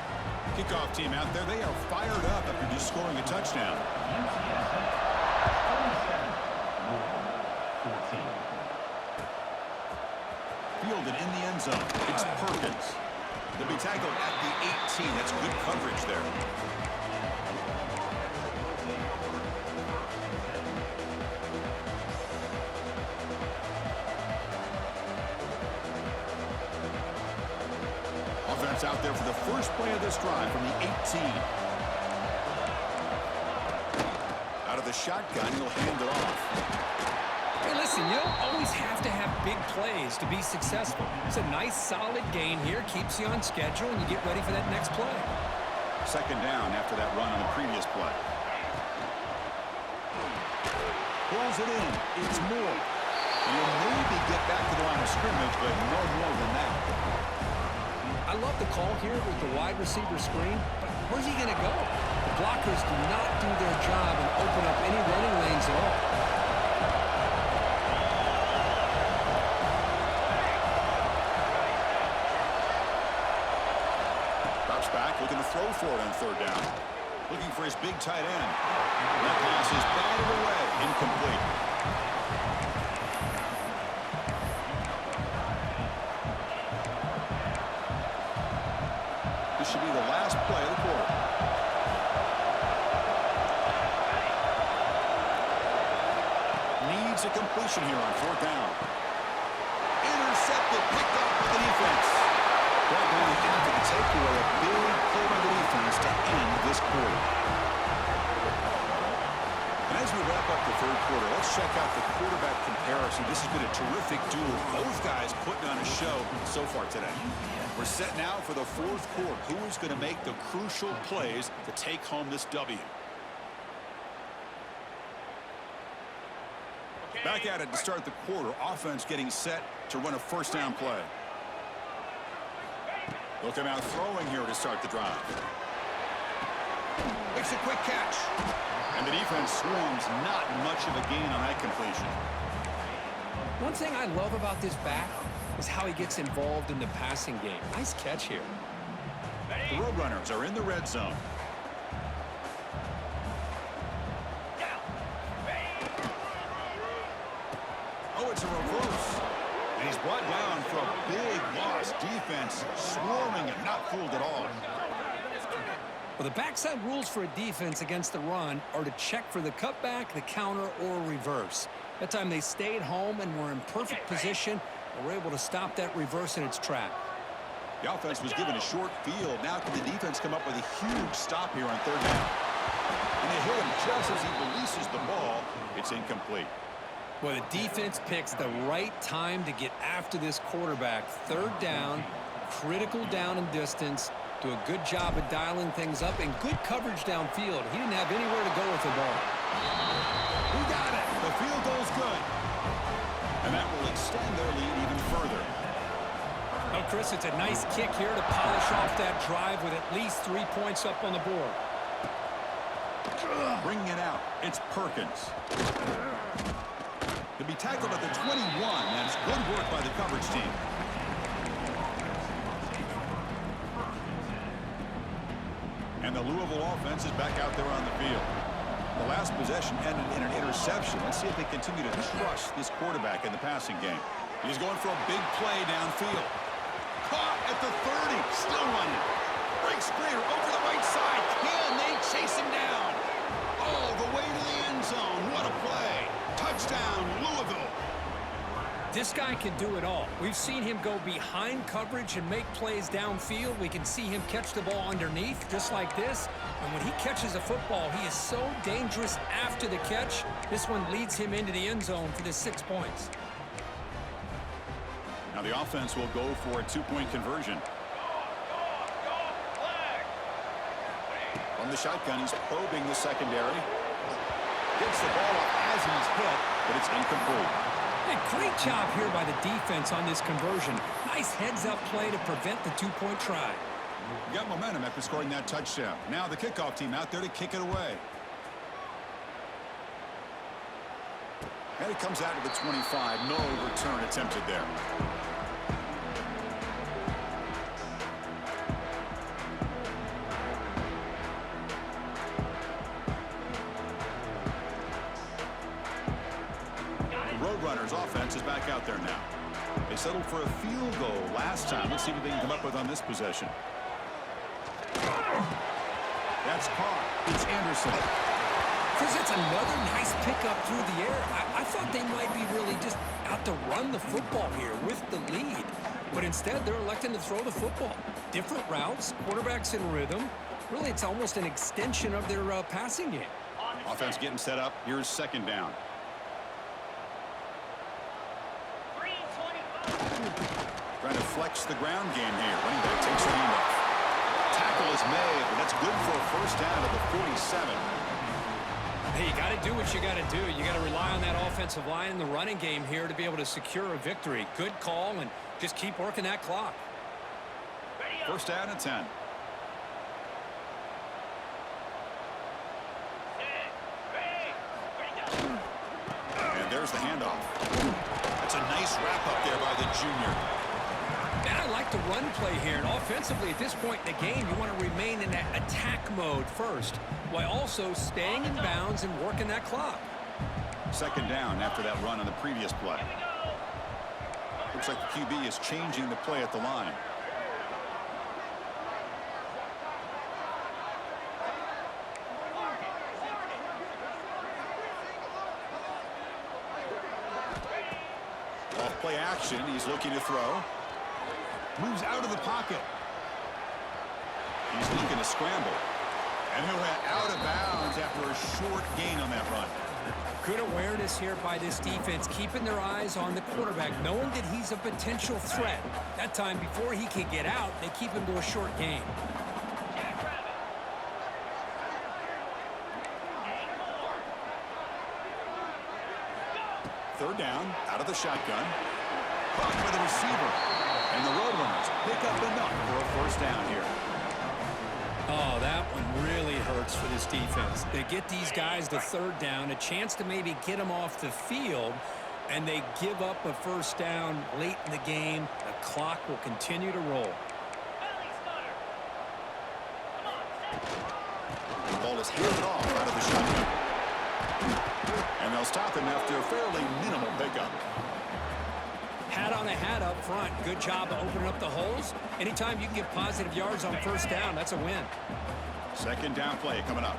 Speaker 1: Kickoff team out there, they are fired up after just scoring a touchdown. Fielded in the end zone. It's Perkins. They'll be tackled at the 18. That's good coverage there. Offense out there for the first play of this drive from the 18. Out of the shotgun, he'll hand it off.
Speaker 2: Hey, listen, you don't always have to have big plays to be successful. It's a nice, solid gain here. Keeps you on schedule, and you get ready for that next play.
Speaker 1: 2nd down after that run on the previous play. Pulls it in. It's Moore. He'll maybe get back to the line of scrimmage, but no more than that.
Speaker 2: I love the call here with the wide receiver screen, but where's he going to go? The blockers do not do their job and open up any running lanes at all.
Speaker 1: Drops back, looking to throw for it on 3rd down. Looking for his big tight end. That pass is batted away. Incomplete. This should be the last play of the quarter. Needs a completion here on 4th down. Intercepted, picked off by the defense. They're going after the takeaway, a big play by the defense to end this quarter. And as we wrap up the 3rd quarter, let's check out the quarterback comparison. This has been a terrific duel. Both guys putting on a show so far today. We're set now for the 4th quarter. Who is going to make the crucial plays to take home this W? Back at it to start the quarter. Offense getting set to run a 1st down play. They'll come out throwing here to start the drive. Makes a quick catch. And the defense swarms. Not much of a gain on that completion.
Speaker 2: One thing I love about this back is how he gets involved in the passing game. Nice catch here.
Speaker 1: The Roadrunners are in the red zone. Oh, it's a reverse. And he's brought down for a big loss. Defense swarming and not fooled at all.
Speaker 2: Well, the backside rules for a defense against the run are to check for the cutback, the counter, or reverse. That time they stayed home and were in perfect position and were able to stop that reverse in its track.
Speaker 1: The offense was given a short field. Now can the defense come up with a huge stop here on 3rd down? And they hit him just as he releases the ball. It's incomplete.
Speaker 2: Well, the defense picks the right time to get after this quarterback. 3rd down, critical down and distance. Do a good job of dialing things up and good coverage downfield. He didn't have anywhere to go with the ball.
Speaker 1: He got it. The field goal's good. And that will extend their lead even further.
Speaker 2: Oh, Chris, it's a nice kick here to polish off that drive with at least 3 points up on the board.
Speaker 1: Bringing it out. It's Perkins. To be tackled at the 21. That's good work by the coverage team. And the Louisville offense is back out there on the field. The last possession ended in an interception. Let's see if they continue to trust this quarterback in the passing game. He's going for a big play downfield. Caught at the 30. Still running. Breaks clear over the right side. Can they chase him down? Oh, the way to the end zone. What a play. Touchdown, Louisville.
Speaker 2: This guy can do it all. We've seen him go behind coverage and make plays downfield. We can see him catch the ball underneath just like this. And when he catches a football, he is so dangerous after the catch. This one leads him into the end zone for the 6 points.
Speaker 1: Now the offense will go for a 2-point conversion. From the shotgun, he's probing the secondary. Gets the ball up as he's hit, but it's incomplete.
Speaker 2: Hey, great job here by the defense on this conversion. Nice heads-up play to prevent the 2-point try.
Speaker 1: You got momentum after scoring that touchdown. Now the kickoff team out there to kick it away. And it comes out to the 25. No return attempted there. Roadrunners offense is back out there now. They settled for a field goal last time. Let's see what they can come up with on this possession. That's caught. It's Anderson.
Speaker 2: Chris, that's another nice pickup through the air. I thought they might be really just out to run the football here with the lead. But instead, they're electing to throw the football. Different routes, quarterbacks in rhythm. Really, it's almost an extension of their passing game.
Speaker 1: Offense getting set up. Here's second down. Trying to flex the ground game here. Running back takes the handoff. Tackle is made, but that's good for a first down at the 47.
Speaker 2: Hey, you got to do what you got to do. You got to rely on that offensive line in the running game here to be able to secure a victory. Good call, and just keep working that clock.
Speaker 1: First down and 10. And there's the handoff. That's a nice wrap up there by the junior.
Speaker 2: Man, I like the run play here. And offensively, at this point in the game, you want to remain in that attack mode first, while also staying in bounds and working that clock.
Speaker 1: Second down after that run on the previous play. Looks like the QB is changing the play at the line. Off play action, he's looking to throw. Moves out of the pocket. He's looking to scramble. And he'll head out of bounds after a short gain on that run.
Speaker 2: Good awareness here by this defense, keeping their eyes on the quarterback, knowing that he's a potential threat. That time, before he can get out, they keep him to a short gain.
Speaker 1: Third down, out of the shotgun. Caught by the receiver. And the Roadrunners pick up enough for a first down here.
Speaker 2: Oh, that one really hurts for this defense. They get these guys to third down, a chance to maybe get them off the field, and they give up a first down late in the game. The clock will continue to roll.
Speaker 1: The ball is handed off out of the shotgun. And they'll stop him after a fairly minimal pickup.
Speaker 2: Hat on a hat up front. Good job of opening up the holes. Anytime you can get positive yards on first down, that's a win.
Speaker 1: Second down play coming up.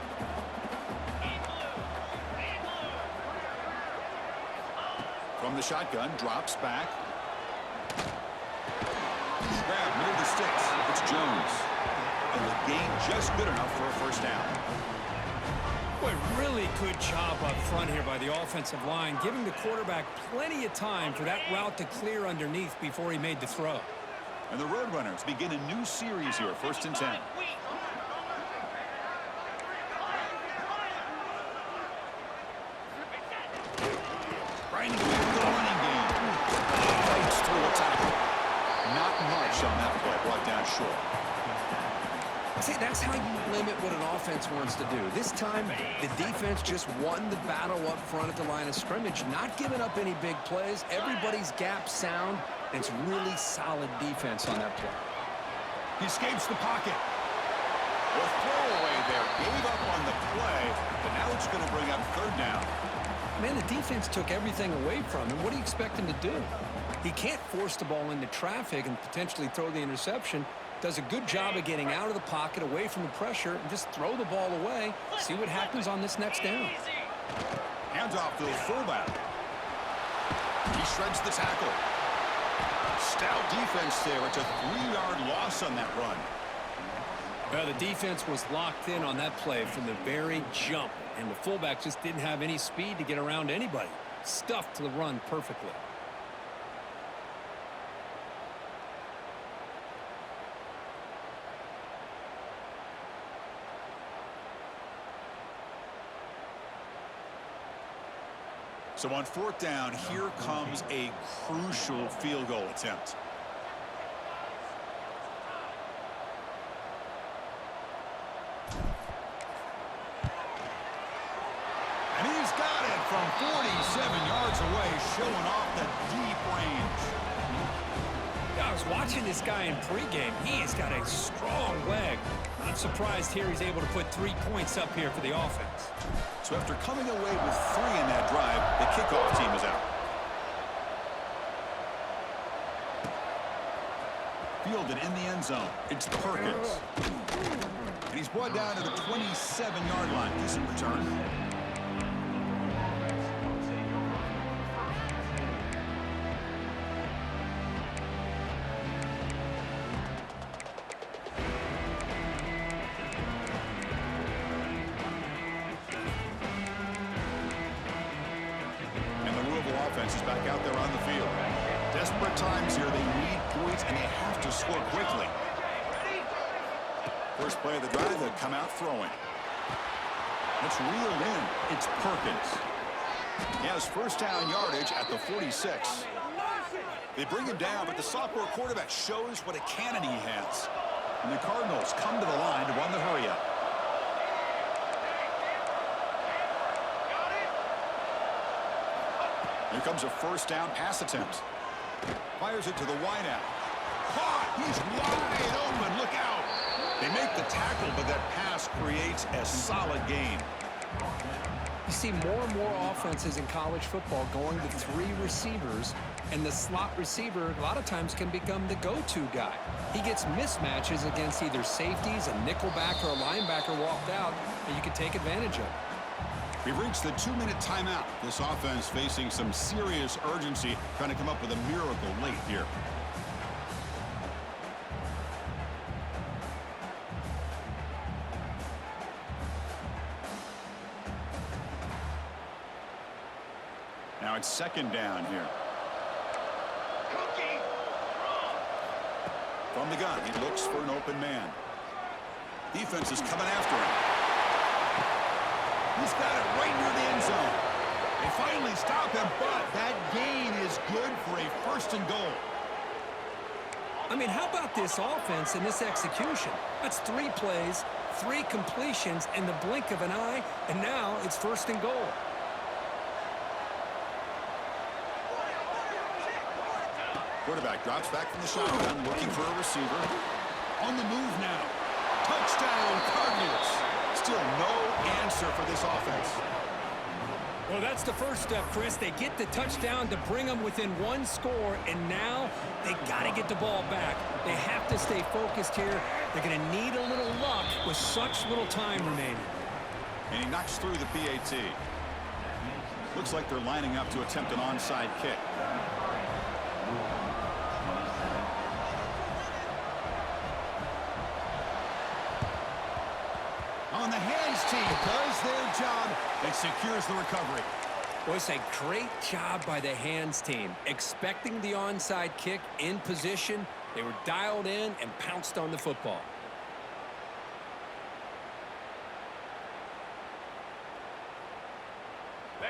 Speaker 1: From the shotgun, drops back. Grab middle of the sticks. It's Jones. And the gain just good enough for a first down.
Speaker 2: Boy, really good job up front here by the offensive line, giving the quarterback plenty of time for that route to clear underneath before he made the throw.
Speaker 1: And the Roadrunners begin a new series here, first and 10. Grinding away with the running game. Fights through a tackle. Not much on that play, brought down short.
Speaker 2: See, that's how you limit what an offense wants to do. This time, the defense just won the battle up front at the line of scrimmage, not giving up any big plays. Everybody's gap sound. It's really solid defense on that play.
Speaker 1: He escapes the pocket. The throwaway there. Gave up on the play, but now it's going to bring up third down.
Speaker 2: Man, the defense took everything away from him. What do you expect him to do? He can't force the ball into traffic and potentially throw the interception. Does a good job of getting out of the pocket, away from the pressure, and just throw the ball away. See what happens on this next down.
Speaker 1: Hands off to the fullback. He shreds the tackle. Stout defense there. It's a 3-yard loss on that run.
Speaker 2: Well, the defense was locked in on that play from the very jump, and the fullback just didn't have any speed to get around anybody. Stuffed the run perfectly.
Speaker 1: So on fourth down, here comes a crucial field goal attempt. And he's got it from 47 yards away, showing off the deep range.
Speaker 2: I was watching this guy in pregame. He has got a strong leg. Not surprised here he's able to put 3 points up here for the offense.
Speaker 1: So after coming away with 3 in that drive, the kickoff team is out. Fielded in the end zone. It's Perkins. And he's brought down to the 27-yard line. Decent return. Offense is back out there on the field. Desperate times here. They need points, and they have to score quickly. First play of the drive, they'll come out throwing. It's reeled in. It's Perkins. He has first down yardage at the 46. They bring him down, but the sophomore quarterback shows what a cannon he has. And the Cardinals come to the line to run the hurry-up. Here comes a first down pass attempt. Fires it to the wideout. Caught! He's wide open. Look out! They make the tackle, but that pass creates a solid gain.
Speaker 2: You see more and more offenses in college football going to 3 receivers, and the slot receiver a lot of times can become the go-to guy. He gets mismatches against either safeties, a nickelback, or a linebacker walked out, and you can take advantage of it.
Speaker 1: We've reached the 2-minute timeout. This offense facing some serious urgency, trying to come up with a miracle late here. Now it's second down here. From the gun, he looks for an open man. Defense is coming after him. He's got it right near the end zone. They finally stop him, but that gain is good for a first and goal.
Speaker 2: I mean, how about this offense and this execution? That's 3 plays, 3 completions in the blink of an eye, and now it's first and goal.
Speaker 1: Quarterback drops back from the shotgun, looking for a receiver. On the move now. Touchdown, Cardinals. Still no answer for this offense.
Speaker 2: Well, that's the first step, Chris. They get the touchdown to bring them within 1 score, and now they got to get the ball back. They have to stay focused here. They're going to need a little luck with such little time remaining.
Speaker 1: And he knocks through the PAT. Looks like they're lining up to attempt an onside kick. On the hands team does their job and secures the recovery.
Speaker 2: Well, it's a great job by the hands team. Expecting the onside kick in position, they were dialed in and pounced on the football.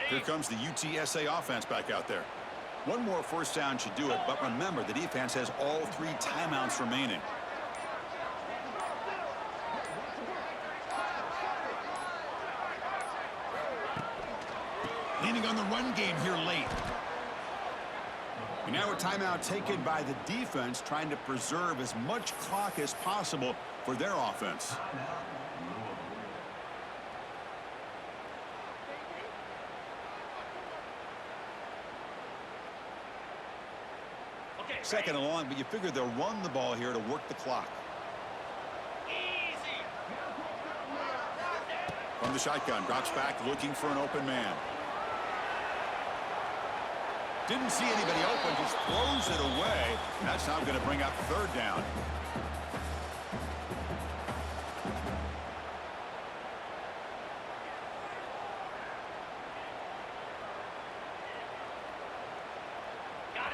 Speaker 1: Here comes the UTSA offense back out there. One more first down should do it, but remember, the defense has all 3 timeouts remaining. Leaning on the run game here late. And now a timeout taken by the defense, trying to preserve as much clock as possible for their offense. Second and long, but you figure they'll run the ball here to work the clock.
Speaker 3: Easy.
Speaker 1: From the shotgun, drops back looking for an open man. Didn't see anybody open, just throws it away. That's now going to bring up third down.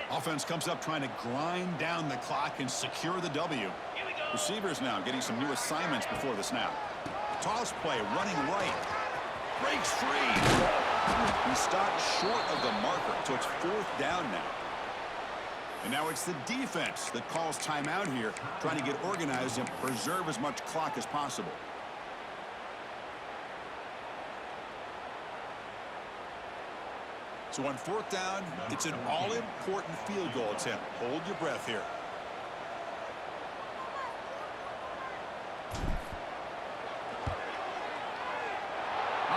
Speaker 1: Offense comes up trying to grind down the clock and secure the W.
Speaker 3: Here we go.
Speaker 1: Receivers now getting some new assignments before the snap. Toss play, running right. Breaks free. He stopped short of the marker, so it's fourth down now. And now it's the defense that calls timeout here, trying to get organized and preserve as much clock as possible. So on fourth down, it's an all-important field goal attempt. Hold your breath here.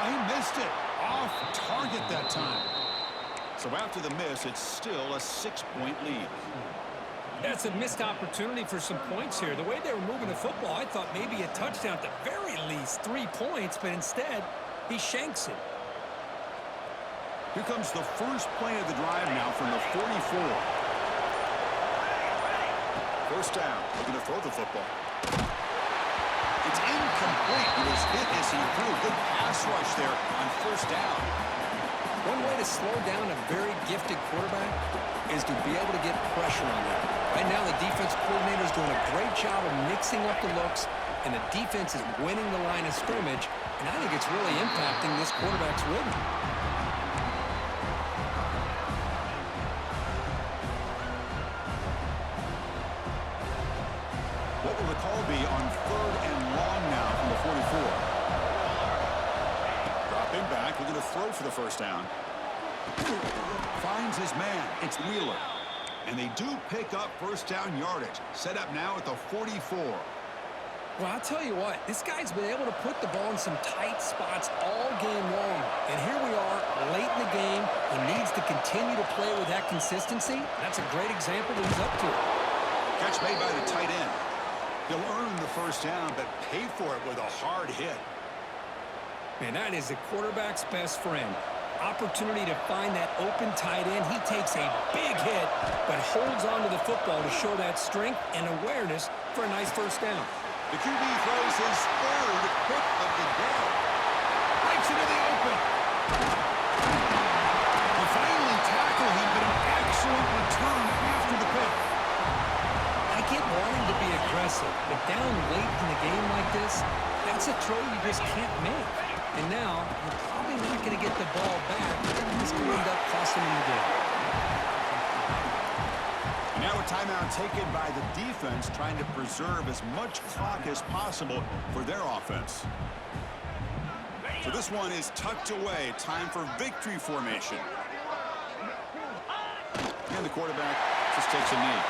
Speaker 1: He missed it. Off target that time. So after the miss, it's still a 6-point lead.
Speaker 2: That's a missed opportunity for some points here. The way they were moving the football, I thought maybe a touchdown at the very least, 3 points, but instead, he shanks it.
Speaker 1: Here comes the first play of the drive now from the 44. First down, looking to throw the football. It's incomplete. He was hit as he threw a good pass rush there on first down.
Speaker 2: One way to slow down a very gifted quarterback is to be able to get pressure on him. Right now, the defense coordinator is doing a great job of mixing up the looks, and the defense is winning the line of scrimmage, and I think it's really impacting this quarterback's rhythm.
Speaker 1: What will the call be on third and long now from the 44? Dropping back, looking to throw for the first down. Finds his man. It's Wheeler. And they do pick up first down yardage. Set up now at the 44.
Speaker 2: Well, I'll tell you what, this guy's been able to put the ball in some tight spots all game long. And here we are, late in the game. He needs to continue to play with that consistency. That's a great example that he's up to.
Speaker 1: Catch made by the tight end. He'll earn the first down, but pay for it with a hard hit.
Speaker 2: Man, that is the quarterback's best friend. Opportunity to find that open tight end. He takes a big hit, but holds on to the football to show that strength and awareness for a nice first down.
Speaker 1: The QB throws his third pick of the day. Breaks into the open. They finally tackle him, but an excellent return after the pick.
Speaker 2: I get wanting to be aggressive, but down late in the game like this, that's a throw you just can't make. And now, you're probably not going to get the ball back. This could end up costing him the game.
Speaker 1: Now a timeout taken by the defense, trying to preserve as much clock as possible for their offense. So this one is tucked away. Time for victory formation. And the quarterback just takes a knee.